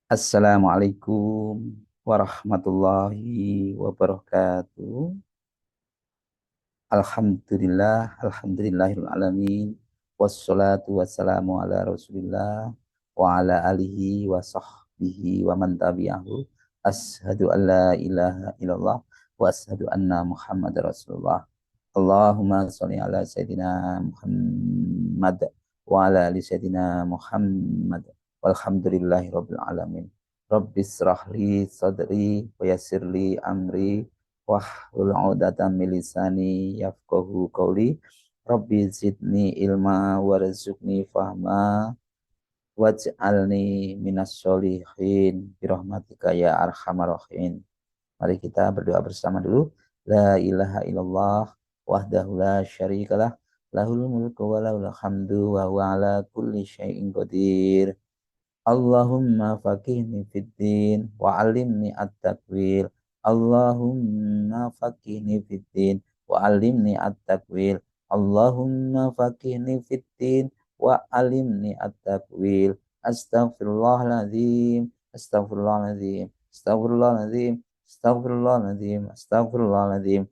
Assalamualaikum warahmatullahi wabarakatuh. Alhamdulillahil alamin. Wassalatu wassalamu ala Rasulillah wa ala alihi wa sahbihi wa man tabi'ahu. Ashhadu an la ilaha illallah wa ashhadu anna Muhammad Rasulullah. Allahumma sholli ala sayyidina Muhammad wa ala ali sayyidina Muhammad. Walhamdulillahi rabbil alamin. Rabbis rahli sadri wa yassirli amri wahlul 'uqdatam min lisani yafqahu qawli. Rabbi zidni ilma warzuqni fahma waj'alni minas sholihin birahmatika ya arhamar rahimin. Mari kita berdoa bersama dulu. La ilaha illallah wahdahu la syarikalah lahul mulku wa lahul hamdu wa huwa ala kulli syai'in qadir. Allahumma faqihni fid din wa 'allimni at-takwil. Allahumma faqihni fid din wa 'allimni at-takwil. Allahumma faqihni fid din wa 'allimni at-takwil. Astaghfirullahaladzim, astaghfirullahaladzim, astaghfirullahaladzim, astaghfirullahaladzim, astaghfirullahaladzim,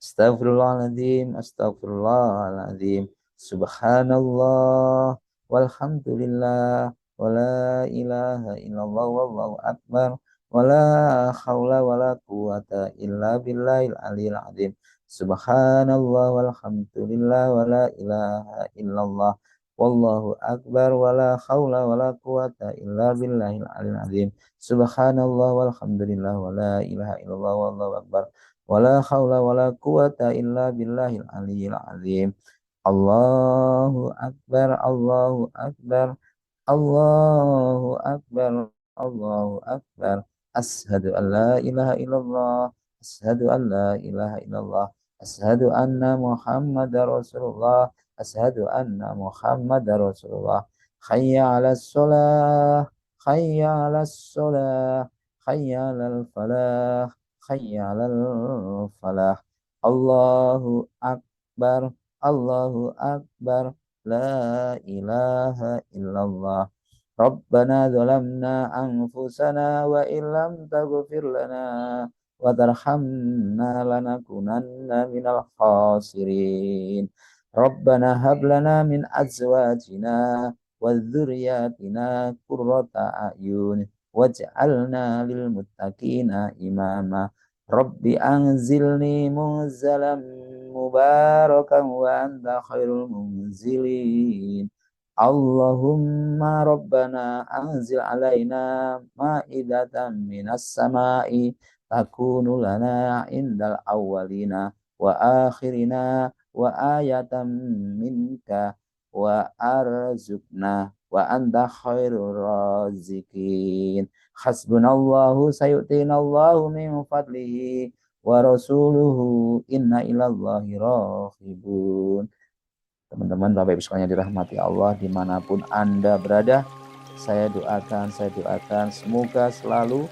astaghfirullahaladzim, astaghfirullahaladzim. Subhanallah walhamdulillah wala ilaha illallah wallahu akbar wala haula wala quwata illa billahil aliyil azim. Subhanallah walhamdulillah wala ilaha illallah wallahu akbar wala haula wala quwata illa billahil aliyil azim. Subhanallah walhamdulillah wala ilaha illallah wallahu akbar wala haula wala quwata illa billahil aliyil azim. Allahu akbar, Allahu akbar, Allahu akbar, Allahu akbar. Asyhadu an la ilaha illallah, asyhadu an la ilaha illallah, asyhadu anna Muhammadar Rasulullah, asyhadu anna Muhammadar Rasulullah. Hayya 'alas shalah, hayya 'alas shalah, hayya 'alal falah, hayya 'alal falah. Allahu akbar, Allahu akbar. La ilaha illallah. Rabbana zalamna anfusana wa illam taghfir lana wa tarhamna lanakunanna minal khasirin. Rabbana hab lana min azwajina wa dzurriyyatina qurrata a'yun waj'alna lil muttaqina imama. Rabbi anzilni munzalam mubarakan wa anta khairul munzilin. Allahumma rabbana anzil alaina ma'idatan minas sama'i takunu lana indal awwalina wa akhirina wa ayatan minka wa arzuqna wa anta khairur razikin. Hasbunallahu sayu'tinallahu min fadlihi wa rasuluhu inna ilallahi rahibun. Teman-teman Bapak Ibu sekalian dirahmati Allah dimanapun Anda berada, saya doakan semoga selalu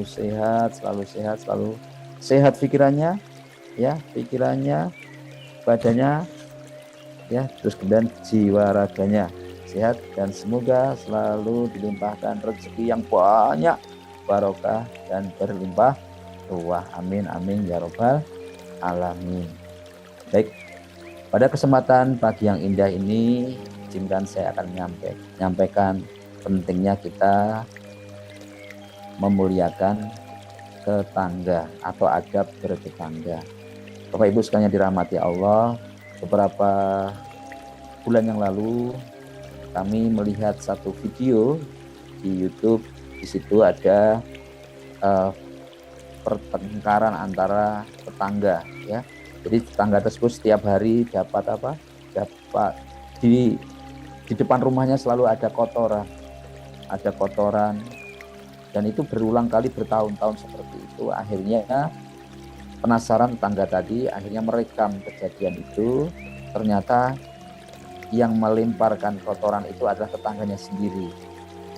sehat, selalu sehat pikirannya, ya pikirannya, badannya, ya terus kemudian jiwa raganya sehat dan semoga selalu dilimpahkan rezeki yang banyak, barokah dan berlimpah ruah. Amin amin ya robbal alamin. Baik, pada kesempatan pagi yang indah ini izinkan saya akan menyampaikan pentingnya kita memuliakan tetangga atau adab bertetangga. Bapak Ibu sekalian dirahmati Allah, beberapa bulan yang lalu kami melihat satu video di YouTube. Di situ ada pertengkaran antara tetangga, ya. Jadi tetangga tersebut setiap hari dapat di depan rumahnya selalu ada kotoran, dan itu berulang kali bertahun-tahun seperti itu. Akhirnya penasaran tetangga tadi, akhirnya merekam kejadian itu. Ternyata yang melemparkan kotoran itu adalah tetangganya sendiri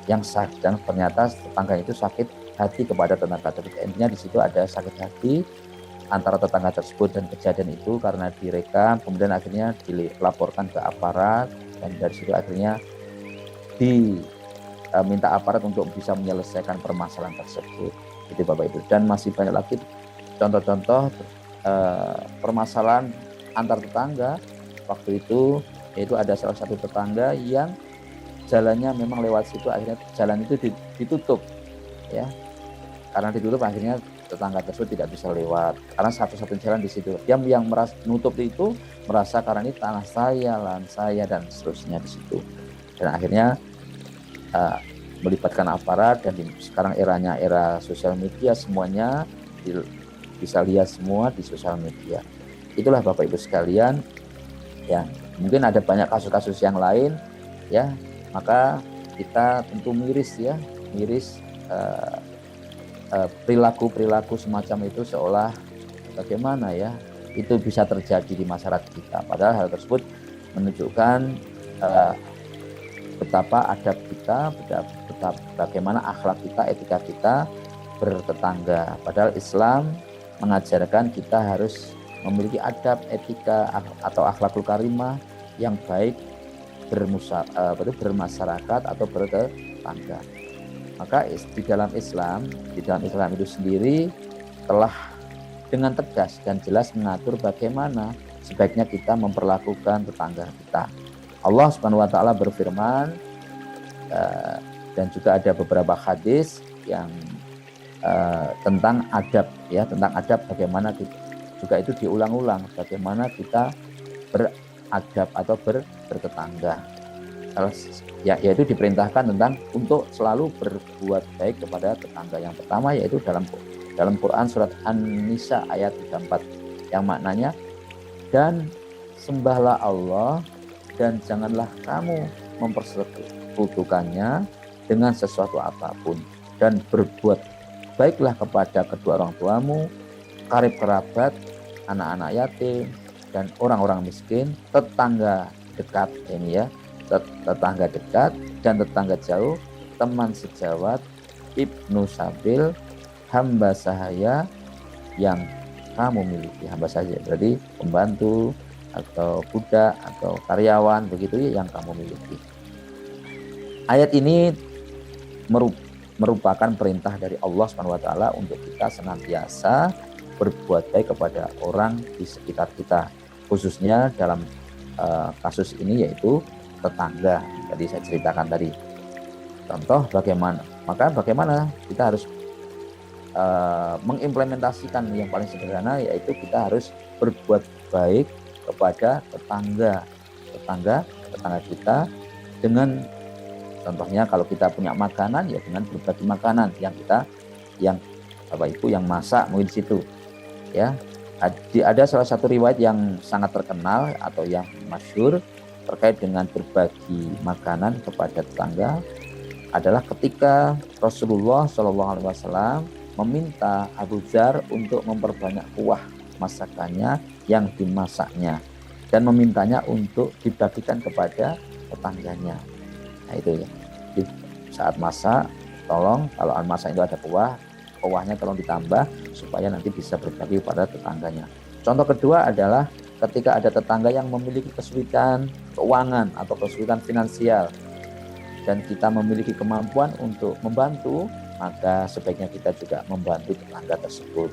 yang sakit, dan ternyata tetangga itu sakit hati kepada tetangga tersebut. Intinya di situ ada sakit hati antara tetangga tersebut dan kejadian itu karena direkam, kemudian akhirnya dilaporkan ke aparat, dan dari situ akhirnya minta aparat untuk bisa menyelesaikan permasalahan tersebut. Itu Bapak Ibu. Dan masih banyak lagi contoh-contoh permasalahan antar tetangga. Waktu itu yaitu ada salah satu tetangga yang jalannya memang lewat situ, akhirnya jalan itu ditutup ya. Karena ditutup akhirnya tetangga tersebut tidak bisa lewat karena satu-satunya jalan di situ. Dia yang merasa nutup itu merasa karena ini tanah saya, lahan saya dan seterusnya di situ. Dan akhirnya melibatkan aparat dan sekarang eranya era sosial media, semuanya bisa lihat semua di sosial media. Itulah Bapak Ibu sekalian ya. Mungkin ada banyak kasus-kasus yang lain ya, maka kita tentu miris perilaku semacam itu seolah bagaimana ya itu bisa terjadi di masyarakat kita. Padahal hal tersebut menunjukkan betapa adab kita, bagaimana akhlak kita, etika kita bertetangga. Padahal Islam mengajarkan kita harus memiliki adab, etika atau akhlakul karimah yang baik bermasyarakat atau bertetangga. Maka di dalam Islam itu sendiri telah dengan tegas dan jelas mengatur bagaimana sebaiknya kita memperlakukan tetangga kita. Allah Subhanahu wa taala berfirman dan juga ada beberapa hadis yang tentang adab ya, tentang adab bagaimana kita, juga itu diulang-ulang bagaimana kita beradab atau bertetangga. Yaitu diperintahkan tentang untuk selalu berbuat baik kepada tetangga. Yang pertama yaitu dalam Quran surat An-Nisa ayat 34 yang maknanya, dan sembahlah Allah dan janganlah kamu mempersekutukannya dengan sesuatu apapun, dan berbuat baiklah kepada kedua orang tuamu, karib kerabat, anak-anak yatim, dan orang-orang miskin, tetangga dekat ini ya, tetangga dekat dan tetangga jauh, teman sejawat, ibnu sabil, hamba sahaya yang kamu miliki. Hamba sahaya berarti pembantu atau budak atau karyawan begitu ya yang kamu miliki. Ayat ini merupakan perintah dari Allah Subhanahu wa taala untuk kita senantiasa berbuat baik kepada orang di sekitar kita, khususnya dalam kasus ini yaitu tetangga. Tadi saya ceritakan tadi contoh bagaimana kita harus mengimplementasikan yang paling sederhana, yaitu kita harus berbuat baik kepada tetangga kita dengan contohnya kalau kita punya makanan ya dengan berbagi makanan yang Bapak Ibu yang masak mungkin di situ ya. Ada salah satu riwayat yang sangat terkenal atau yang masyhur terkait dengan berbagi makanan kepada tetangga adalah ketika Rasulullah SAW meminta Abu Dzar untuk memperbanyak kuah masakannya yang dimasaknya dan memintanya untuk dibagikan kepada tetangganya. Nah itu ya, di saat masak tolong kalau masak itu ada kuahnya tolong ditambah supaya nanti bisa berbagi kepada tetangganya. Contoh kedua adalah ketika ada tetangga yang memiliki kesulitan keuangan atau kesulitan finansial dan kita memiliki kemampuan untuk membantu, maka sebaiknya kita juga membantu tetangga tersebut.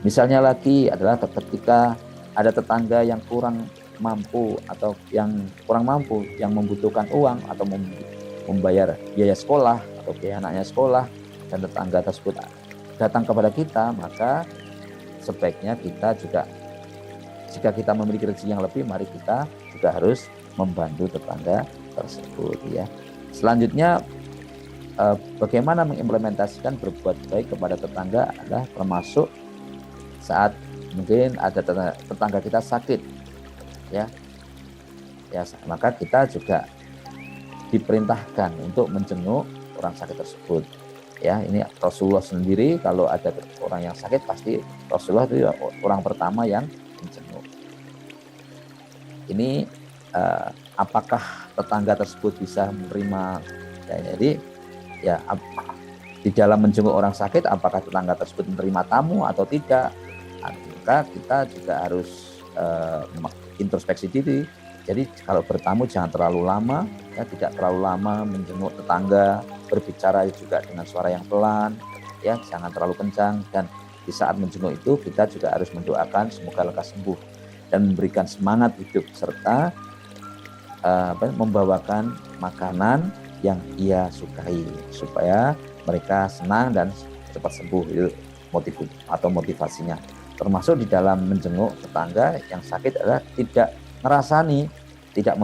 Misalnya lagi adalah ketika ada tetangga yang kurang mampu yang membutuhkan uang atau membayar biaya sekolah atau biaya anaknya sekolah, dan tetangga tersebut datang kepada kita, maka sebaiknya kita juga, jika kita memiliki rezeki yang lebih, mari kita juga harus membantu tetangga tersebut ya. Selanjutnya bagaimana mengimplementasikan berbuat baik kepada tetangga adalah termasuk saat mungkin ada tetangga kita sakit ya, maka kita juga diperintahkan untuk menjenguk orang sakit tersebut ya. Ini Rasulullah sendiri kalau ada orang yang sakit pasti Rasulullah itu orang pertama yang menjenguk. Ini apakah tetangga tersebut bisa menerima ya, jadi ya di dalam menjenguk orang sakit apakah tetangga tersebut menerima tamu atau tidak, maka kita juga harus introspeksi diri. Jadi kalau bertamu jangan terlalu lama ya, tidak terlalu lama menjenguk tetangga berbicara juga dengan suara yang pelan, ya, jangan terlalu kencang. Dan di saat menjenguk itu kita juga harus mendoakan semoga lekas sembuh dan memberikan semangat hidup serta membawakan makanan yang ia sukai supaya mereka senang dan cepat sembuh. Itu motivasinya. Termasuk di dalam menjenguk tetangga yang sakit adalah tidak ngerasani, tidak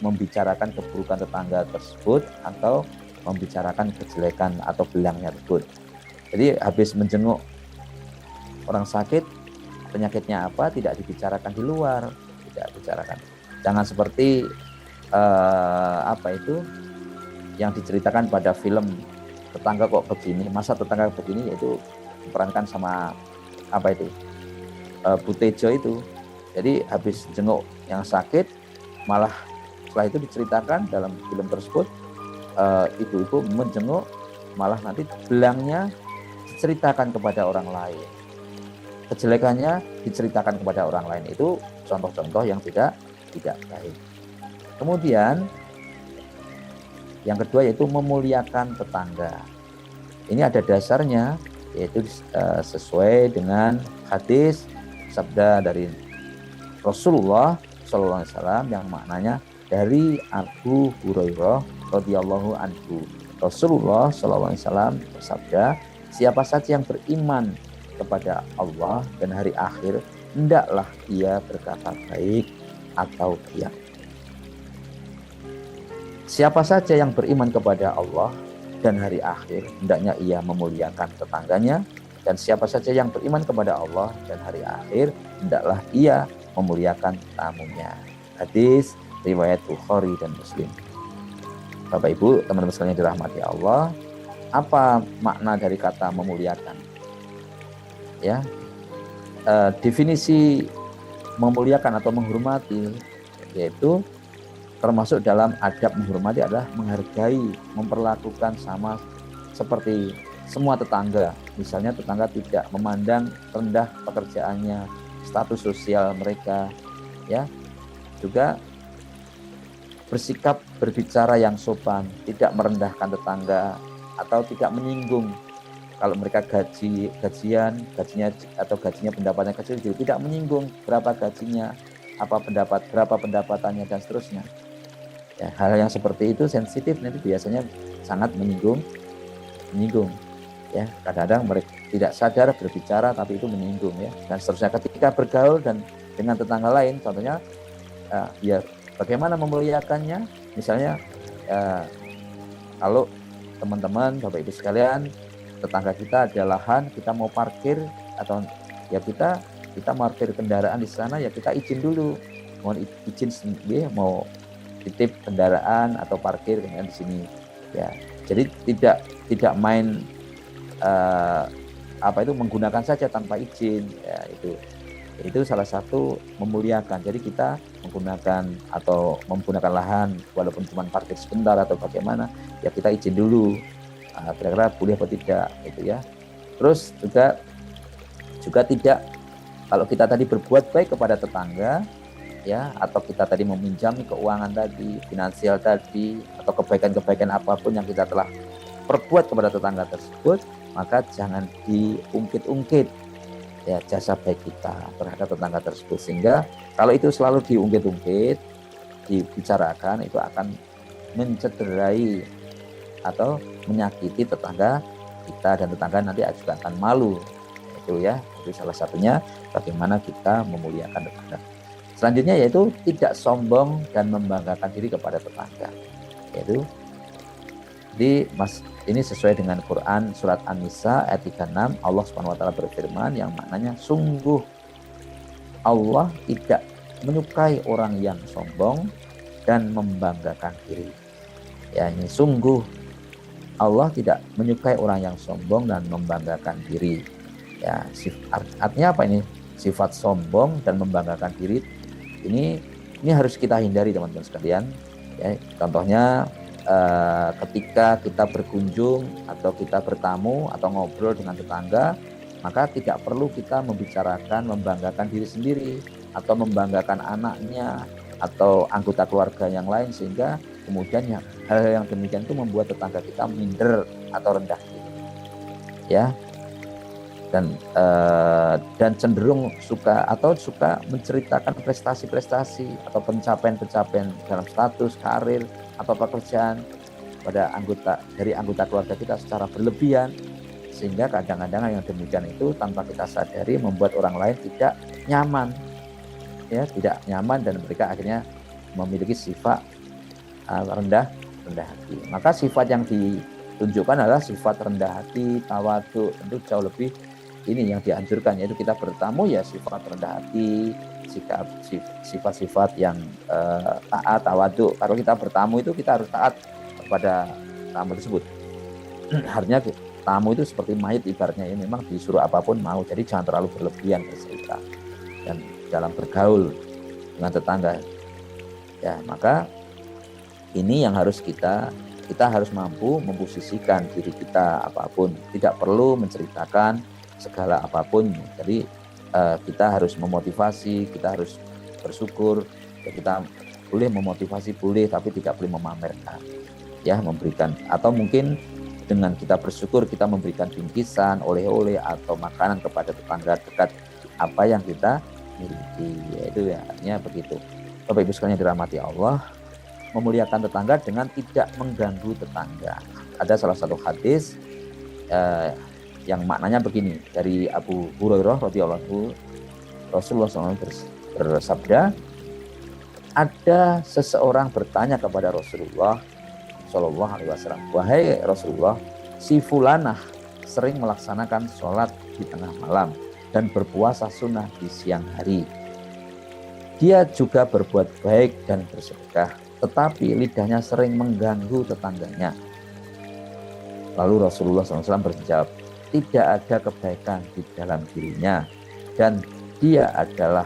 membicarakan keburukan tetangga tersebut atau membicarakan kejelekan atau belangnya tersebut. Jadi habis menjenguk orang sakit, penyakitnya apa tidak dibicarakan di luar, tidak dibicarakan. Jangan seperti yang diceritakan pada film Tetangga Kok Begini, masa tetangga begini, yaitu diperankan sama Butejo itu. Jadi habis jenguk yang sakit, malah setelah itu diceritakan dalam film tersebut, ibu-ibu menjenguk malah nanti belangnya diceritakan kepada orang lain, kejelekannya diceritakan kepada orang lain. Itu contoh-contoh yang tidak baik. Kemudian yang kedua yaitu memuliakan tetangga. Ini ada dasarnya, yaitu sesuai dengan hadis sabda dari Rasulullah SAW yang maknanya dari Abu Hurairah radhiyallahu anhu. Rasulullah SAW bersabda, siapa saja yang beriman kepada Allah dan hari akhir, hendaklah ia berkata baik atau diam. Siapa saja yang beriman kepada Allah dan hari akhir, hendaknya ia memuliakan tetangganya. Dan siapa saja yang beriman kepada Allah dan hari akhir, hendaklah ia memuliakan tamunya. Hadis riwayat Bukhari dan Muslim. Bapak Ibu, teman-teman sekalian dirahmati Allah, apa makna dari kata memuliakan? Ya, definisi memuliakan atau menghormati, yaitu termasuk dalam adab menghormati adalah menghargai, memperlakukan sama seperti semua tetangga. Misalnya tetangga tidak memandang rendah pekerjaannya, status sosial mereka, ya. Juga bersikap berbicara yang sopan, tidak merendahkan tetangga atau tidak menyinggung. Kalau mereka gajinya atau gajinya pendapatnya kecil, juga tidak menyinggung berapa gajinya, berapa pendapatannya dan seterusnya. Ya, hal yang seperti itu sensitif, nanti biasanya sangat menyinggung. Ya, kadang-kadang mereka tidak sadar berbicara tapi itu menyinggung, ya, dan seterusnya. Ketika bergaul dan dengan tetangga lain, contohnya ya bagaimana memuliakannya, misalnya kalau teman-teman Bapak Ibu sekalian, tetangga kita ada lahan, kita mau parkir atau ya kita parkir kendaraan di sana, ya kita izin dulu, mohon izin sendiri mau titip kendaraan atau parkir di sini, ya. Jadi tidak main menggunakan saja tanpa izin, ya, itu salah satu memuliakan. Jadi kita menggunakan lahan walaupun cuma parkir sebentar atau bagaimana, ya kita izin dulu, kira-kira boleh atau tidak, gitu ya. Terus juga tidak, kalau kita tadi berbuat baik kepada tetangga, ya, atau kita tadi meminjam keuangan tadi, finansial tadi, atau kebaikan-kebaikan apapun yang kita telah perbuat kepada tetangga tersebut, maka jangan diungkit-ungkit, ya, jasa baik kita terhadap tetangga tersebut. Sehingga kalau itu selalu diungkit-ungkit, dibicarakan, itu akan mencederai atau menyakiti tetangga kita, dan tetangga nanti juga akan malu. Itu ya, itu salah satunya bagaimana kita memuliakan tetangga. Selanjutnya yaitu tidak sombong dan membanggakan diri kepada tetangga. Yaitu ini sesuai dengan Quran surat An-Nisa ayat 36, Allah Subhanahu wa taala berfirman yang maknanya sungguh Allah tidak menyukai orang yang sombong dan membanggakan diri. Ya, ini sungguh Allah tidak menyukai orang yang sombong dan membanggakan diri. Ya, artinya apa ini? Sifat sombong dan membanggakan diri ini harus kita hindari, teman-teman sekalian. Ya, contohnya ketika kita berkunjung atau kita bertamu atau ngobrol dengan tetangga, maka tidak perlu kita membicarakan membanggakan diri sendiri atau membanggakan anaknya atau anggota keluarga yang lain, sehingga kemudian hal-hal yang demikian itu membuat tetangga kita minder atau rendah diri, ya. Dan cenderung suka menceritakan prestasi-prestasi atau pencapaian-pencapaian dalam status karir atau pekerjaan dari anggota keluarga kita secara berlebihan, sehingga kadang-kadang yang demikian itu tanpa kita sadari membuat orang lain tidak nyaman, ya, tidak nyaman, dan mereka akhirnya memiliki sifat rendah hati. Maka sifat yang ditunjukkan adalah sifat rendah hati, tawadhu. Tentu jauh lebih ini yang dianjurkan, yaitu kita bertamu ya sifat rendah hati, sifat-sifat yang taat, tawadhu. Kalau kita bertamu itu kita harus taat kepada tamu tersebut. Artinya tamu itu seperti mayit ibaratnya, ya, memang disuruh apapun mau. Jadi jangan terlalu berlebihan bercerita dan dalam bergaul dengan tetangga. Ya, maka ini yang harus kita harus mampu memposisikan diri kita apapun, tidak perlu menceritakan segala apapun. Jadi kita harus memotivasi, kita harus bersyukur, ya, kita boleh memotivasi, boleh, tapi tidak boleh memamerkan, ya, memberikan, atau mungkin dengan kita bersyukur kita memberikan bingkisan, oleh-oleh atau makanan kepada tetangga dekat apa yang kita miliki, yaitu ya, artinya begitu. Bapak Ibu sekalian dirahmati Allah, memuliakan tetangga dengan tidak mengganggu tetangga. Ada salah satu hadis yang maknanya begini, dari Abu Hurairah radhiyallahu, Rasulullah SAW bersabda, ada seseorang bertanya kepada Rasulullah SAW, wahai Rasulullah, si fulanah sering melaksanakan sholat di tengah malam dan berpuasa sunnah di siang hari. Dia juga berbuat baik dan bersedekah, tetapi lidahnya sering mengganggu tetangganya. Lalu Rasulullah SAW berjawab, tidak ada kebaikan di dalam dirinya dan dia adalah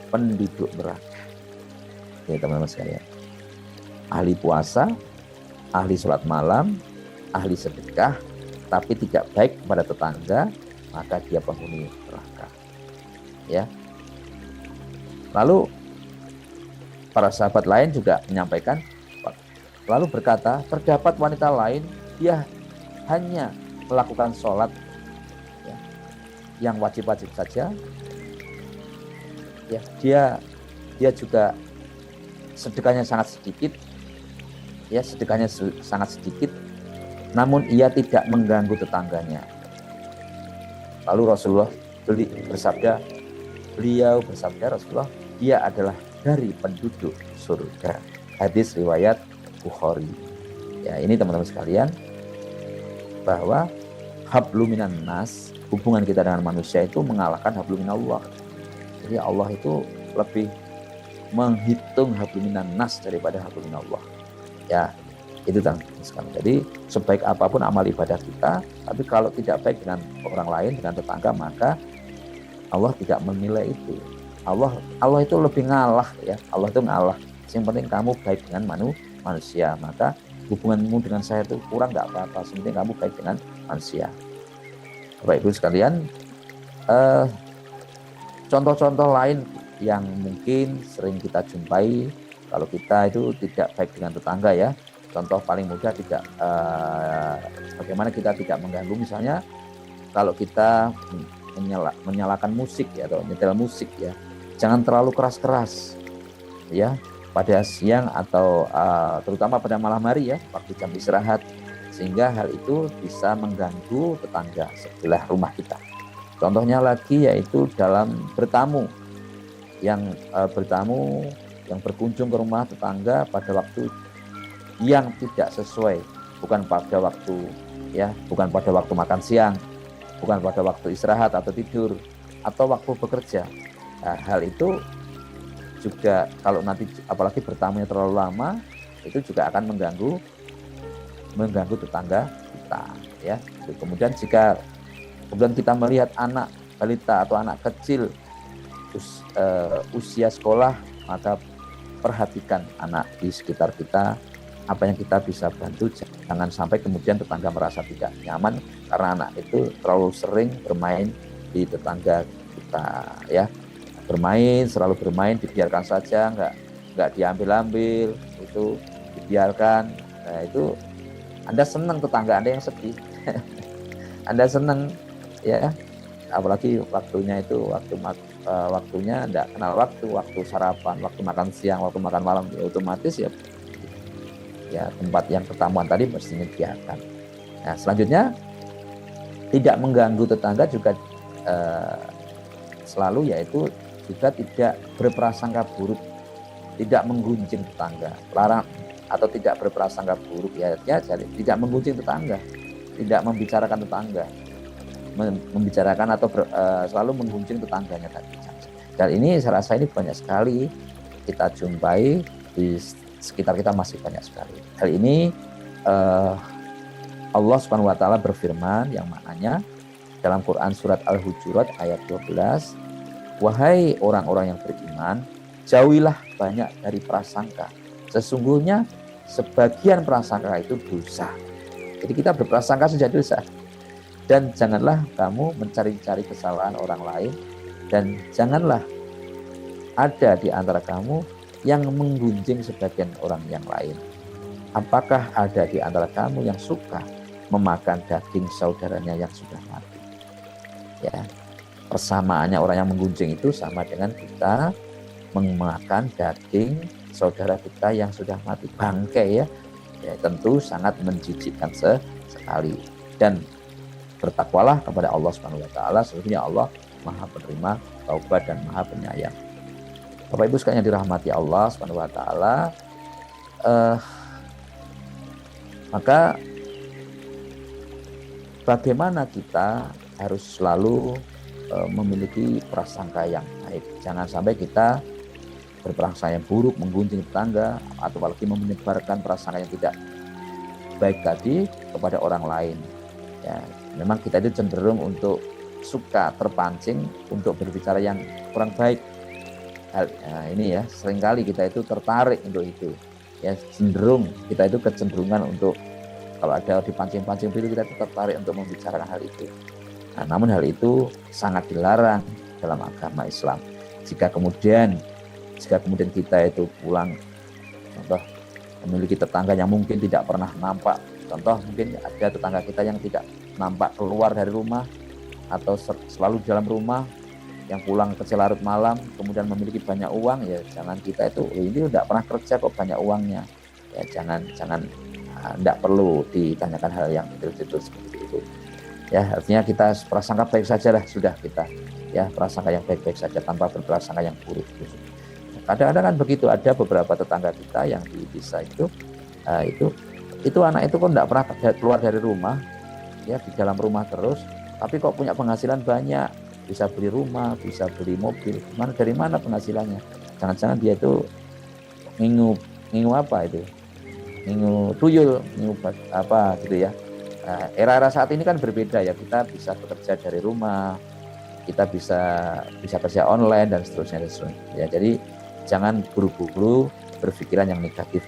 penduduk neraka. Ya teman-teman sekalian, ahli puasa, ahli sholat malam, ahli sedekah, tapi tidak baik kepada tetangga, maka dia penghuni neraka. Ya. Lalu para sahabat lain juga menyampaikan, lalu berkata, terdapat wanita lain, dia hanya melakukan sholat, ya, yang wajib-wajib saja, ya, dia juga sedekahnya sangat sedikit, ya, sedekahnya sangat sedikit, namun ia tidak mengganggu tetangganya. Lalu beliau bersabda, Rasulullah, dia adalah dari penduduk surga. Hadis riwayat Bukhari. Ya, ini teman-teman sekalian, bahwa hablum minan nas, hubungan kita dengan manusia itu mengalahkan hablum minallah. Jadi Allah itu lebih menghitung hablum minan nas daripada hablum minallah. Ya, itu teman-teman sekalian. Jadi sebaik apapun amal ibadah kita, tapi kalau tidak baik dengan orang lain, dengan tetangga, maka Allah tidak menilai itu. Allah itu lebih ngalah, ya. Allah itu ngalah. Yang penting kamu baik dengan manusia, maka hubunganmu dengan saya itu kurang nggak apa-apa. Yang penting kamu baik dengan manusia. Bapak Ibu sekalian, contoh-contoh lain yang mungkin sering kita jumpai kalau kita itu tidak baik dengan tetangga, ya. Contoh paling mudah, bagaimana kita tidak mengganggu, misalnya kalau kita menyalakan musik, ya, atau nyetel musik, ya, jangan terlalu keras-keras, ya, pada siang atau terutama pada malam hari, ya, waktu jam istirahat, sehingga hal itu bisa mengganggu tetangga sebelah rumah kita. Contohnya lagi yaitu dalam bertamu yang berkunjung ke rumah tetangga pada waktu yang tidak sesuai, bukan pada waktu makan siang, bukan pada waktu istirahat atau tidur, atau waktu bekerja. Nah, hal itu juga kalau nanti apalagi bertamunya terlalu lama, itu juga akan mengganggu tetangga kita, ya. Kemudian jika kita melihat anak balita atau anak kecil usia sekolah, maka perhatikan anak di sekitar kita, apa yang kita bisa bantu. Jangan sampai kemudian tetangga merasa tidak nyaman karena anak itu terlalu sering bermain di tetangga kita, ya. Selalu bermain, dibiarkan saja, nggak diambil-ambil, itu dibiarkan. Nah, itu Anda senang, tetangga Anda yang sedih. Anda senang ya, apalagi waktunya itu waktunya enggak kenal waktu sarapan, waktu makan siang, waktu makan malam, ya otomatis ya tempat yang pertemuan tadi mestinya dibiarkan. Nah, selanjutnya tidak mengganggu tetangga juga selalu, yaitu juga tidak berprasangka buruk, tidak menggunjing tetangga. Larang atau tidak berprasangka buruk ya tidak menggunjing tetangga, tidak membicarakan tetangga, membicarakan atau selalu menggunjing tetangganya tadi. Dan ini saya rasa ini banyak sekali kita jumpai di sekitar kita, masih banyak sekali. Hal ini Allah Subhanahu wa taala berfirman yang maknanya dalam Quran surat Al-Hujurat ayat 12, wahai orang-orang yang beriman, jauhilah banyak dari prasangka. Sesungguhnya sebagian prasangka itu dosa. Jadi kita berprasangka saja dosa. Dan janganlah kamu mencari-cari kesalahan orang lain, dan janganlah ada di antara kamu yang menggunjing sebagian orang yang lain. Apakah ada di antara kamu yang suka memakan daging saudaranya yang sudah mati? Ya, persamaannya orang yang menggunjing itu sama dengan kita memakan daging saudara kita yang sudah mati, bangkai ya, tentu sangat menjijikkan sekali. Dan bertakwalah kepada Allah Subhanahu wa taala, sesungguhnya Allah Maha penerima taubat dan Maha penyayang. Bapak Ibu sekalian dirahmati Allah Subhanahu wa taala, maka bagaimana kita harus selalu memiliki prasangka yang baik. Jangan sampai kita berprasangka yang buruk, menggunjing tetangga, atau apalagi menyebarkan prasangka yang tidak baik tadi kepada orang lain. Ya, memang kita itu cenderung untuk suka terpancing untuk berbicara yang kurang baik. Ini ya, seringkali kita itu tertarik untuk itu. Ya, cenderung kita itu kecenderungan untuk kalau ada dipancing-pancing itu kita tertarik untuk membicarakan hal itu. Nah, namun hal itu sangat dilarang dalam agama Islam. Jika kemudian kita itu pulang, contoh memiliki tetangga yang mungkin tidak pernah nampak, contoh mungkin ada tetangga kita yang tidak nampak keluar dari rumah atau selalu di dalam rumah, yang pulang kecil larut malam, kemudian memiliki banyak uang, ya jangan kita itu ini tidak pernah kerja kok banyak uangnya, ya jangan tidak perlu ditanyakan hal yang itu seperti itu. Ya, artinya kita prasangka baik saja lah, sudah kita ya prasangka yang baik-baik saja tanpa berprasangka yang buruk. Kadang-kadang kan begitu, ada beberapa tetangga kita yang di desa itu anak itu kok tidak pernah keluar dari rumah, ya di dalam rumah terus, tapi kok punya penghasilan banyak, bisa beli rumah, bisa beli mobil. Dari mana penghasilannya? Jangan-jangan dia itu ngingu apa itu? Ngingu tuyul, ngingu apa gitu ya. Nah, era-era saat ini kan berbeda ya, kita bisa bekerja dari rumah, kita bisa kerja online dan seterusnya. Ya, jadi jangan buru-buru berpikiran yang negatif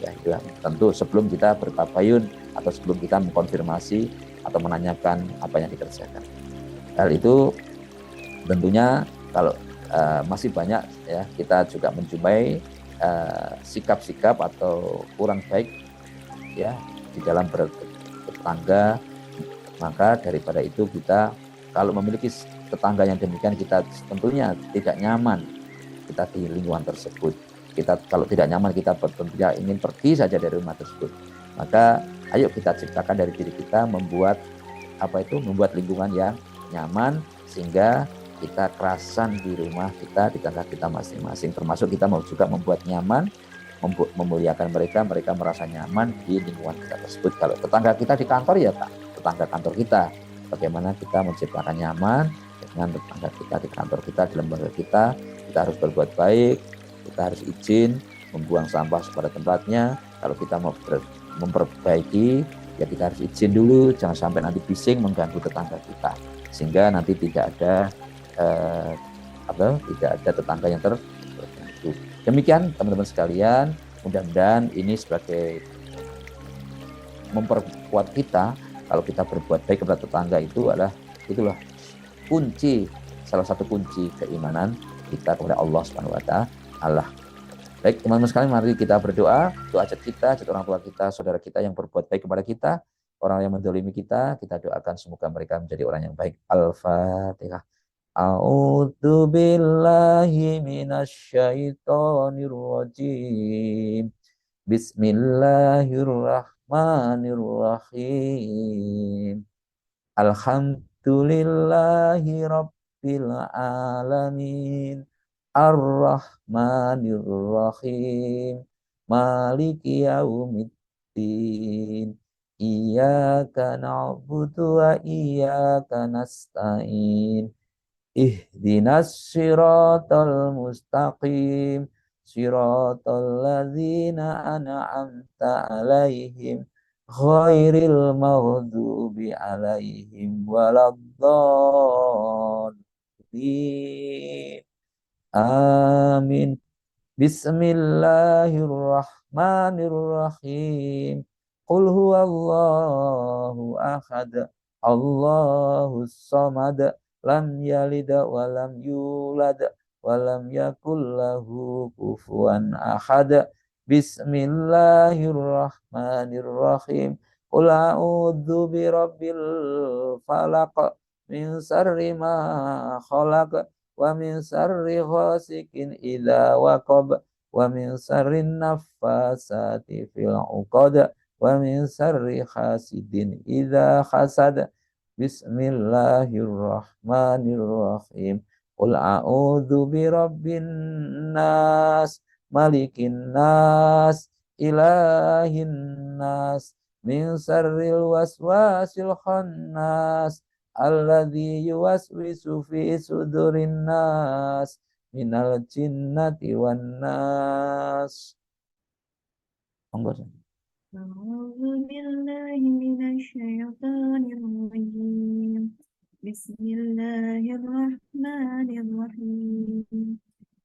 ya. Itu tentu sebelum kita bertabayun atau sebelum kita mengkonfirmasi atau menanyakan apa yang dikerjakan. Hal itu tentunya kalau masih banyak ya, kita juga menjumpai sikap-sikap atau kurang baik ya di dalam bertetangga. Maka daripada itu kita kalau memiliki tetangga yang demikian, kita tentunya tidak nyaman kita di lingkungan tersebut. Kita kalau tidak nyaman, kita tentunya ingin pergi saja dari rumah tersebut. Maka ayo kita ciptakan dari diri kita, membuat lingkungan yang nyaman, sehingga kita kerasan di rumah kita, di tangga kita masing-masing. Termasuk kita mau juga membuat nyaman, memuliakan mereka merasa nyaman di lingkungan kita tersebut. Kalau tetangga kita di kantor, ya tetangga kantor kita, bagaimana kita menciptakan nyaman dengan tetangga kita di kantor kita, di lembaga kita. Kita harus berbuat baik, kita harus izin membuang sampah pada tempatnya. Kalau kita mau memperbaiki, ya kita harus izin dulu, jangan sampai nanti bising mengganggu tetangga kita, sehingga nanti tidak ada tetangga yang terganggu. Demikian teman-teman sekalian, mudah-mudahan ini sebagai memperkuat kita. Kalau kita berbuat baik kepada tetangga, itulah salah satu kunci keimanan kita kepada Allah Subhanahu wa taala. Baik, teman-teman sekalian, mari kita berdoa. Doa hajat kita, hajat orang tua kita, saudara kita yang berbuat baik kepada kita, orang yang mendolimi kita doakan semoga mereka menjadi orang yang baik. Al-Fatihah. A'udzu billahi minasyaitonir rajim. Bismillahirrahmanirrahim. Alhamdulillahi Rabbil Alamin. Ar-Rahmanir Rahim. Maliki Yaumiddin. Iyyaka na'budu wa iyyaka nasta'in. Ihdinas siratal mustaqim. Siratal ladzina an'amta alaihim ghairil maghdubi alaihim waladdallin. Amin. Bismillahirrahmanirrahim. Qul huwallahu ahad. Allahus samad. Lam yalid wa lam yulad wa lam yakul lahu kufuwan ahad. Bismillahirrahmanirrahim. Qul a'udzu birabbil falaq min syarri ma khalaq wa min syarri ghasikin idza waqab wa min syarri naffasati fil 'uqad wa min syarri hasidin idza hasad. Bismillahirrahmanirrahim. Qul a'udzu birabbin nas, malikin nas, ilahin nas, min syarril waswasil khannas, alladzi yuwaswisu fi sudurin nas, minal jinnati wan nas. Monggo. أعوذ بالله من الشيطان الرجيم بسم الله الرحمن الرحيم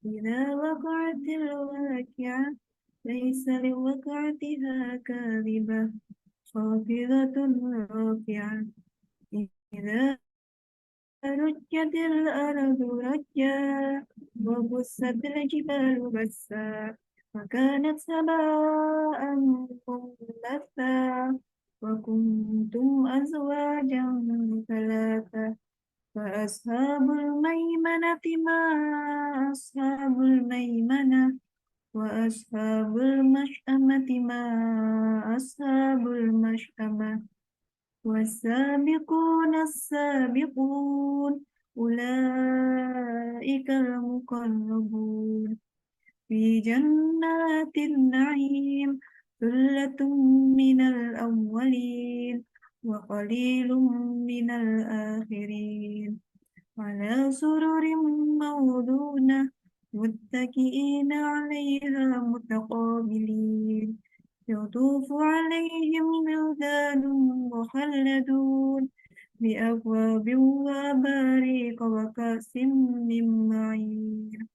إذا وقعت الواقعة ليس لوقعتها كاذبة خافضة رافعة إذا رجت الأرض رجا وبست الجبال بسا وكانت سباء منبثا وكنتم أزواجا ثلاثة فأصحاب الميمنة ما أصحاب الميمنة وأصحاب المشأمة ما أصحاب المشأمة والسابقون السابقون أولئك المقربون في جنات النعيم ثلة من الأولين وقليل من الآخرين على سرر موضونة متكئين عليها متقابلين يطوف عليهم ولدان مخلدون بأكواب وأباريق وكأس من معين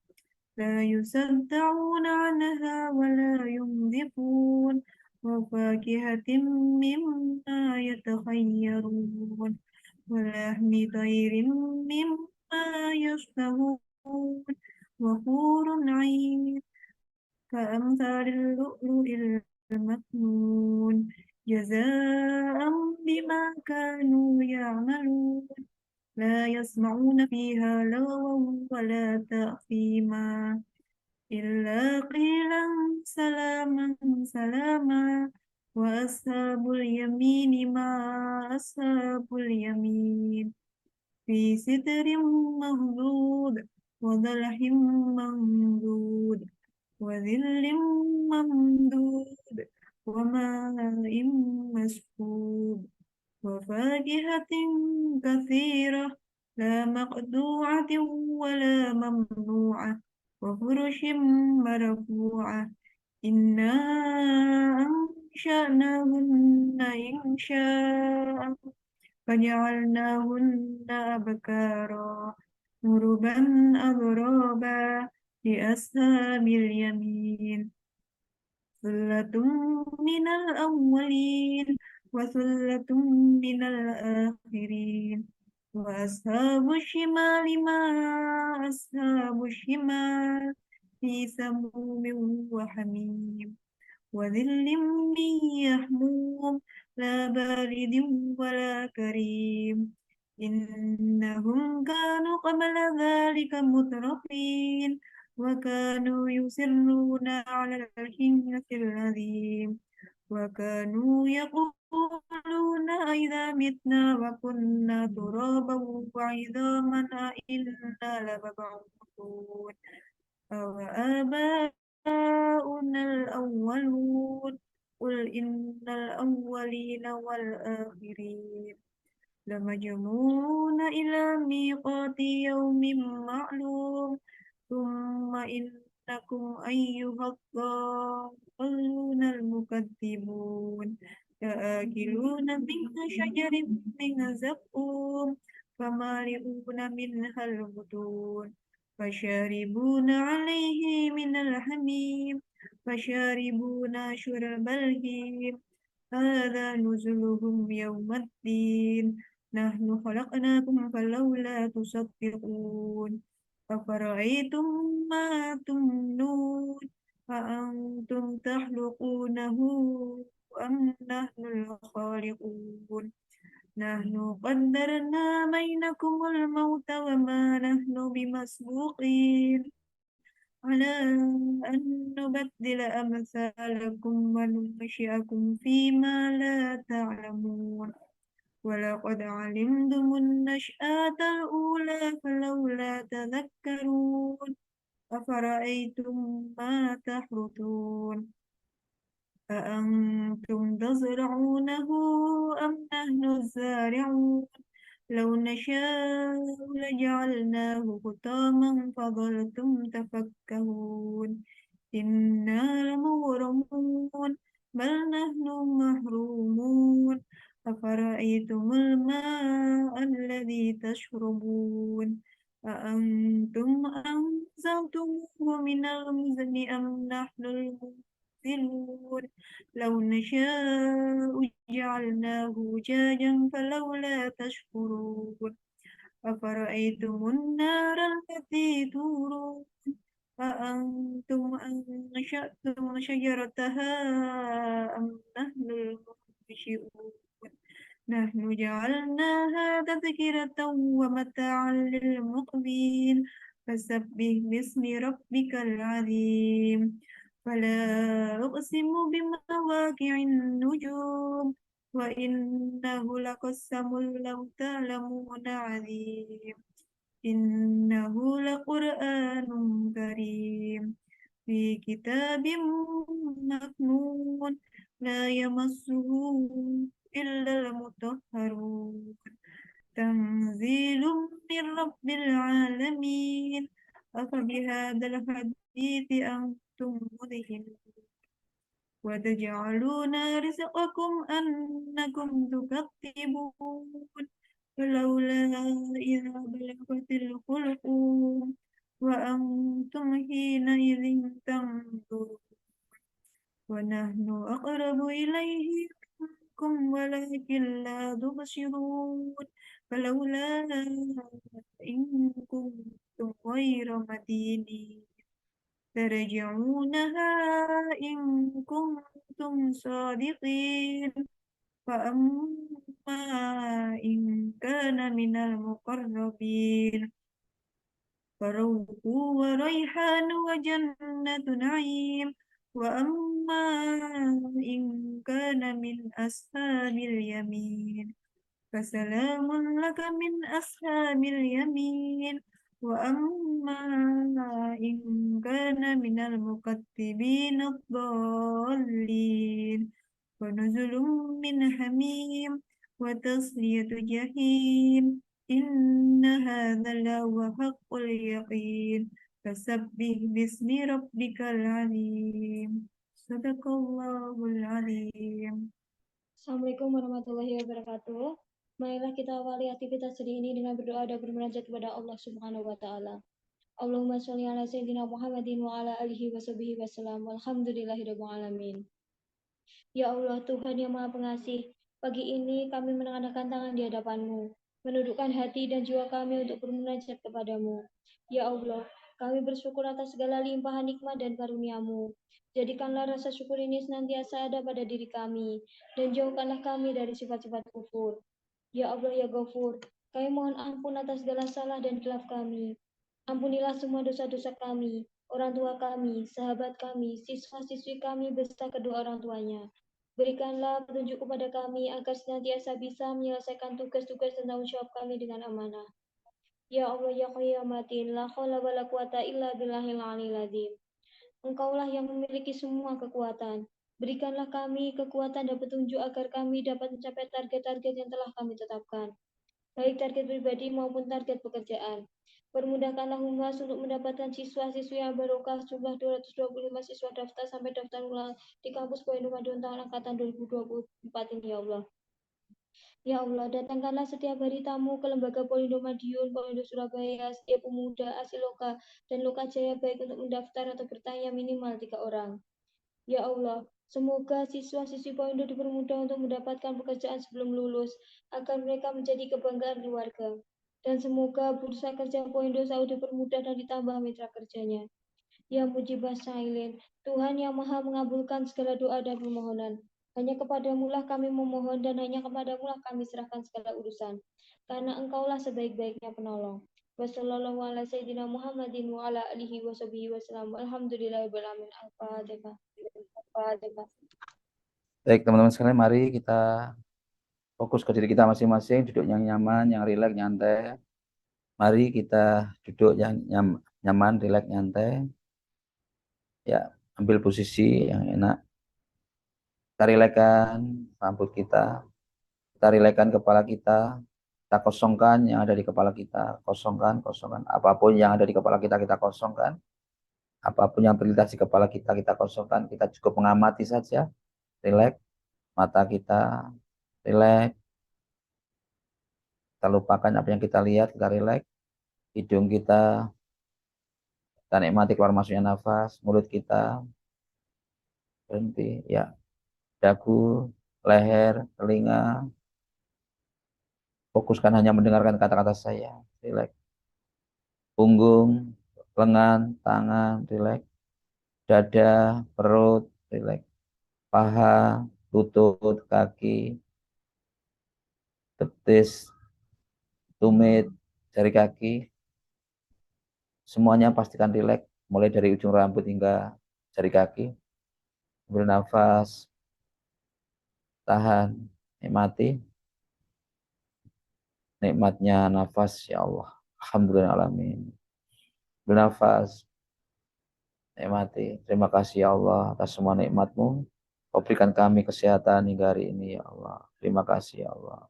لا يصدعون عنها ولا ينزفون وفاكهة مما يتخيرون ولحم طير مما يشتهون وحور عين كأمثال اللؤلؤ المكنون جزاء بما كانوا يعملون لا يسمعون فيها لغوا ولا تأثيما إلا قيلا سلاما سلاما وأصحاب اليمين ما أصحاب اليمين في سدر مخضود وظلح ممدود وذل ممدود وماء مسكوب وفاكهة كثيرة لا مقطوعة ولا ممنوعة وفرش مرفوعة إنا أنشأناهن إنشاء فجعلناهن أبكارا عربا أترابا لأصحاب اليمين ثلة من الأولين وثلة من الآخرين وأصحاب الشمال ما أصحاب الشمال في سموم وحميم وظل من يحموم لا بارد ولا كريم إنهم كانوا قبل ذلك مترفين وكانوا يصرون على الحنث العظيم وكانوا يقولون إذا متنا وكنا ترابا وعظاما أئنا لمبعوثون أو آباؤنا الأولون قل إن الأولين والآخرين لمجموعون إلى ميقات يوم معلوم ثم إنكم أيها الضالون المكذبون لآكلون من شجر من زقوم فمالئون منها البطون فشاربون عليه من الحميم فشاربون شرب الهيم هذا نزلهم يوم الدين نحن خلقناكم فلولا تصدقون أفرأيتم ما تمنون أأنتم تخلقونه أم نحن الخالقون نحن قدرنا بينكم الموت وما نحن بمسبوقين على أن نبدل أمثالكم وننشئكم فيما لا تعلمون ولقد علمتم النشأة الأولى فلولا تذكرون أفرأيتم ما تحرثون أأنتم تزرعونه أم نحن الزارعون لو نشاء لجعلناه حطاما فظلتم تفكهون إنا لمغرمون بل نحن محرومون أفرأيتم الماء الذي تشربون أأنتم أنزلتموه من المزن أم نحن المنزلون لو نشاء جعلناه أجاجا فلولا تشكرون أفرأيتم النار التي تورون أأنتم أنشأتم شجرتها أم نحن المنشئون نحن جعلناها تذكرة ومتاعا للمقبين فسبح باسم ربك العظيم فلا أقسم بمواقع النجوم وإنه لقسم لو تعلمون عظيم إنه لقرآن كريم في كتاب مكنون لا يمسه إلا المطهرون تنزيل من رب العالمين أفبهذا الحديث أنتم مدهنون وتجعلون رزقكم أنكم تكذبون فلولا إذا بلغت الحلقوم وأنتم حينئذ تنظرون ونحن أقرب إليه منكم ولكن لا تبصرون فلولا إن كنتم غير مدينين ترجعونها إن كنتم صادقين فأما إن كان من المقربين فروح وريحان وجنة نعيم وأما إن كان من أصحاب اليمين فسلام لك من أصحاب اليمين وأما إن كان من المكذبين الضالين ونزل من حميم وتصلية جحيم إن هذا لهو حق اليقين فسبح باسم ربك العظيم صدق الله العظيم. Assalamualaikum warahmatullahi wabarakatuh. Marilah kita awali aktivitas hari ini dengan berdoa dan bermunajat kepada Allah Subhanahu wa taala. Allahumma sholli ala sayyidina Muhammadin wa ala alihi washabihi wasallam. Walhamdulillahirabbil alamin. Ya Allah, Tuhan yang Maha Pengasih, pagi ini kami mengangkat tangan di hadapan-Mu, menundukkan hati dan jiwa kami untuk bermunajat kepadamu. Ya Allah, Kami bersyukur atas segala limpahan nikmat dan karunia-Mu. Jadikanlah rasa syukur ini senantiasa ada pada diri kami, dan jauhkanlah kami dari sifat-sifat kufur. Ya Allah ya Ghafur, kami mohon ampun atas segala salah dan khilaf kami. Ampunilah semua dosa-dosa kami, orang tua kami, sahabat kami, siswa-siswi kami beserta kedua orang tuanya. Berikanlah petunjuk kepada kami agar senantiasa bisa menyelesaikan tugas-tugas dan tanggung jawab kami dengan amanah. Ya Allah ya Qayyamatin, la haula wa la quwata illa billahil aliyil azim. Engkaulah yang memiliki semua kekuatan. Berikanlah kami kekuatan dan petunjuk agar kami dapat mencapai target-target yang telah kami tetapkan, baik target pribadi maupun target pekerjaan. Permudahkanlah Humas untuk mendapatkan siswa-siswi yang barokah jumlah 225 siswa daftar sampai daftar ulang di kampus Pondok Madiun tahun angkatan 2024 ini ya Allah. Ya Allah, datangkanlah setiap hari tamu ke Lembaga Polindo Madiun, Polindo Surabaya, setiap pemuda, Asiloka, dan Lokajaya baik untuk mendaftar atau bertanya minimal 3 orang. Ya Allah, semoga siswa-siswi Polindo dipermudah untuk mendapatkan pekerjaan sebelum lulus, agar mereka menjadi kebanggaan keluarga. Dan semoga bursa kerja Polindo selalu dipermudah dan ditambah mitra kerjanya. Ya Mujibah Sa'ilin, Tuhan yang maha mengabulkan segala doa dan permohonan. Hanya kepadamu lah kami memohon dan hanya kepadamu lah kami serahkan segala urusan. Karena engkaulah sebaik-baiknya penolong. Wassallallahu ala sayyidina Muhammadin wa ala alihi wa sahbihi wasallam. Alhamdulillahirabbil alamin. Al-Fatihah. Al-Fatihah. Baik teman-teman sekalian, mari kita fokus ke diri kita masing-masing, duduk yang nyaman, yang rileks, nyantai. Mari kita duduk yang nyaman, rileks, nyantai. Ya, ambil posisi yang enak. Kita rilekskan rambut kita rilekskan kepala kita kosongkan yang ada di kepala kita, kosongkan. Apapun yang ada di kepala kita kosongkan. Apapun yang terlintas di kepala kita kosongkan. Kita cukup mengamati saja, rileks, mata kita rileks. Kita lupakan apa yang kita lihat, kita rileks. Hidung kita nikmati keluar masuknya nafas, mulut kita berhenti, ya. Dagu, leher, telinga, fokuskan hanya mendengarkan kata-kata saya, rileks. Punggung, lengan, tangan, rileks. Dada, perut, rileks. Paha, lutut, kaki, betis, tumit, jari kaki, semuanya pastikan rileks, mulai dari ujung rambut hingga jari kaki. Ambil nafas, tahan, nikmati. Nikmatnya nafas, ya Allah. Alhamdulillah alamin. Bernafas, nikmati. Terima kasih ya Allah atas semua nikmat-Mu. Kau berikan kami kesehatan hingga hari ini ya Allah. Terima kasih ya Allah.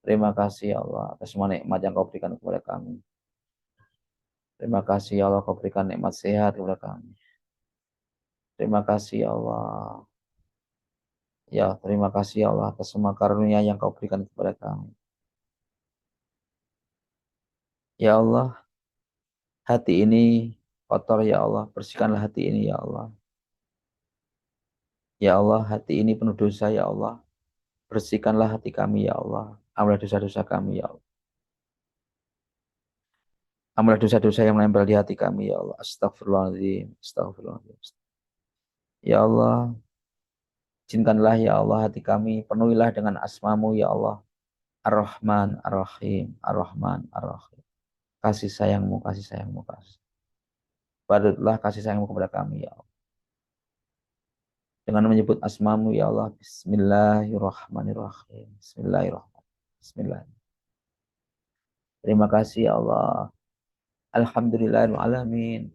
Terima kasih ya Allah atas semua nikmat yang Kau berikan kepada kami. Terima kasih ya Allah Kau berikan nikmat sehat kepada kami. Terima kasih ya Allah. Ya, terima kasih ya Allah atas semua karunia yang Kau berikan kepada kami. Ya Allah, hati ini kotor ya Allah, bersihkanlah hati ini ya Allah. Ya Allah, hati ini penuh dosa ya Allah. Bersihkanlah hati kami ya Allah. Ampunilah dosa-dosa kami ya Allah. Ampunilah dosa-dosa yang menempel di hati kami ya Allah. Astagfirullahaladzim. Astagfirullahaladzim. Ya Allah, izinkanlah ya Allah hati kami. Penuhilah dengan asma-Mu ya Allah. Ar-Rahman, Ar-Rahim, Ar-Rahman, Ar-Rahim. Kasih sayang-Mu, kasih sayang-Mu, kasih. Badutlah kasih sayang-Mu kepada kami ya Allah. Dengan menyebut asma-Mu ya Allah. Bismillahirrahmanirrahim. Bismillahirrahmanirrahim. Bismillahirrahmanirrahim. Terima kasih ya Allah. Alhamdulillahirrahmanirrahim.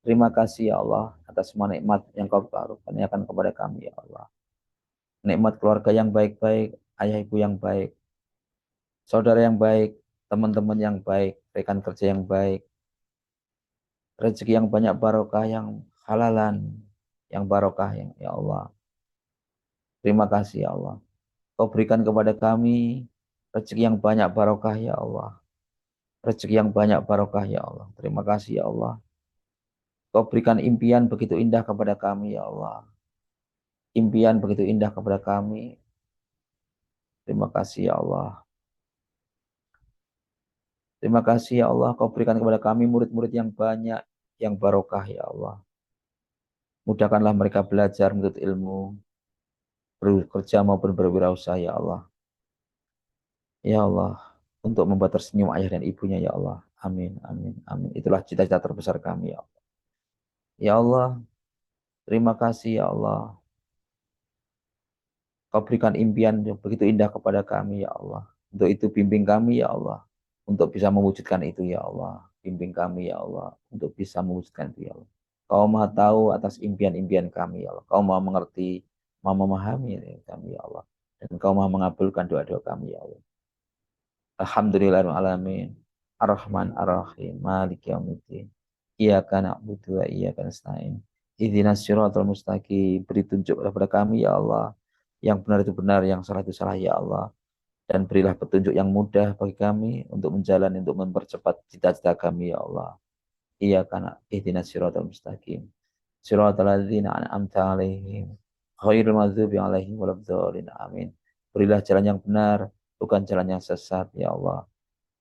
Terima kasih ya Allah atas semua nikmat yang Kau karuniakan kepada kami ya Allah. Nikmat keluarga yang baik-baik, ayah ibu yang baik, saudara yang baik, teman-teman yang baik, rekan kerja yang baik, rezeki yang banyak barokah, yang halalan, yang barokah yang ya Allah. Terima kasih ya Allah. Kau berikan kepada kami rezeki yang banyak barokah ya Allah. Rezeki yang banyak barokah ya Allah. Terima kasih ya Allah. Kau berikan impian begitu indah kepada kami ya Allah. Impian begitu indah kepada kami. Terima kasih ya Allah. Terima kasih ya Allah, Kau berikan kepada kami murid-murid yang banyak, yang barokah ya Allah. Mudahkanlah mereka belajar menuntut ilmu, bekerja maupun berwirausaha ya Allah. Ya Allah, untuk membuat tersenyum ayah dan ibunya ya Allah. Amin, amin, amin. Itulah cita-cita terbesar kami ya Allah. Ya Allah, terima kasih ya Allah. Kau berikan impian yang begitu indah kepada kami ya Allah. Untuk itu bimbing kami ya Allah. Untuk bisa mewujudkan itu ya Allah. Bimbing kami ya Allah. Untuk bisa mewujudkan itu ya Allah. Kau maha tahu atas impian-impian kami ya Allah. Kau maha mengerti, maha memahami kami ya Allah. Dan kau maha mengabulkan doa-doa kami ya Allah. Alhamdulillahirrahmanirrahim. Ar-Rahman Ar-Rahim. Malik Yaumiddin. Iyyaka na'budu wa iyyaka nasta'in. Ihdinas siratal mustaqim. Beri tunjuk kepada kami ya Allah. Yang benar itu benar, yang salah itu salah ya Allah. Dan berilah petunjuk yang mudah bagi kami untuk menjalani, untuk mempercepat cita-cita kami ya Allah. Iyyaka na'budu ihdinas siratal mustaqim. Siratal ladzina an'amta 'alaihim ghairil maghdubi 'alaihim waladdallin. Amin. Berilah jalan yang benar, bukan jalan yang sesat ya Allah.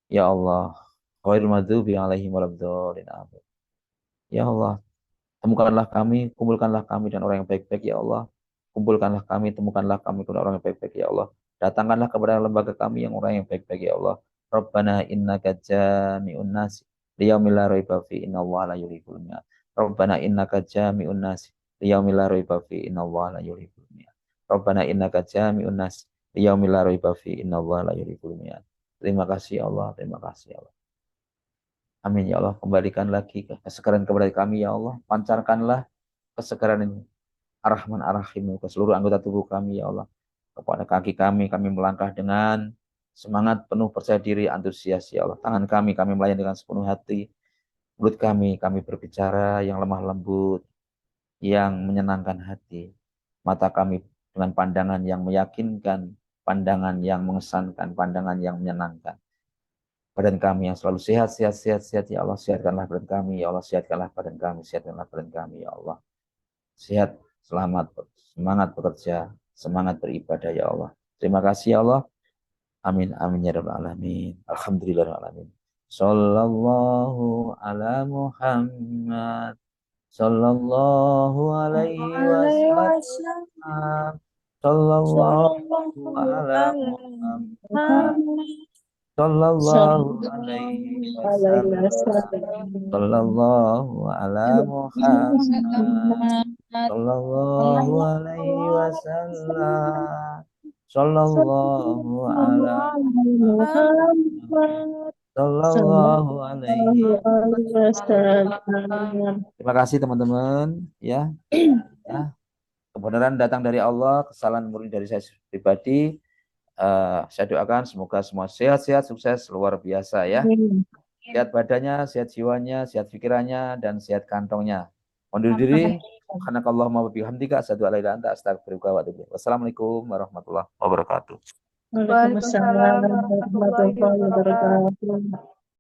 Ya Allah, ghairil maghdubi 'alaihim waladdallin. Amin. Ya Allah, temukanlah kami, kumpulkanlah kami dan orang yang baik-baik ya Allah. Kumpulkanlah kami, temukanlah kami dengan orang yang baik-baik ya Allah. Datangkanlah kepada lembaga kami yang orang yang baik-baik ya Allah. Rabbana innaka jami'un nas liyaumil la raiba fi innallaha la yuhibbul mi'ad. Rabbana innaka jami'un nas liyaumil la raiba fi innallaha la yuhibbul mi'ad. Rabbana innaka jami'un nas liyaumil la raiba fi innallaha la yuhibbul mi'ad. Terima kasih ya Allah, terima kasih ya Allah. Amin ya Allah, kembalikan lagi kesegaran kepada kami ya Allah. Pancarkanlah kesegaran ini Ar-Rahman Ar-Rahim ke seluruh anggota tubuh kami ya Allah. Kepada kaki kami melangkah dengan semangat penuh percaya diri, antusias ya Allah. Tangan kami melayani dengan sepenuh hati. Mulut kami berbicara yang lemah lembut, yang menyenangkan hati. Mata kami dengan pandangan yang meyakinkan, pandangan yang mengesankan, pandangan yang menyenangkan. Badan kami yang selalu sehat ya Allah. Sehatkanlah badan kami ya Allah. Sehatkanlah badan kami, sehatkanlah badan kami ya Allah. Sehat, selamat, semangat bekerja, semangat beribadah ya Allah. Terima kasih ya Allah. Amin, amin ya rabbal alamin. Alhamdulillah alamin. Sallallahu ala Muhammad. Sallallahu alaihi wasallam. Sallallahu ala Muhammad. Sallallahu alaihi wasallam. Sallallahu ala Muhammad. Sallallahu alaihi wasallam. Sallallahu ala Muhammad. Sallallahu alaihi wasallam. Terima kasih teman-teman ya. Ya. Kebenaran datang dari Allah, kesalahan murni dari saya pribadi. Saya doakan semoga semua sehat-sehat, sukses, luar biasa ya. Sehat badannya, sehat jiwanya, sehat pikirannya, dan sehat kantongnya. Undur diri. Subhanakallahumma wa bihamdika asyhadu an la ilaha illa anta astaghfiruka wa atubu ilaik. Wassalamualaikum warahmatullahi wabarakatuh. Waalaikumsalam warahmatullahi wabarakatuh.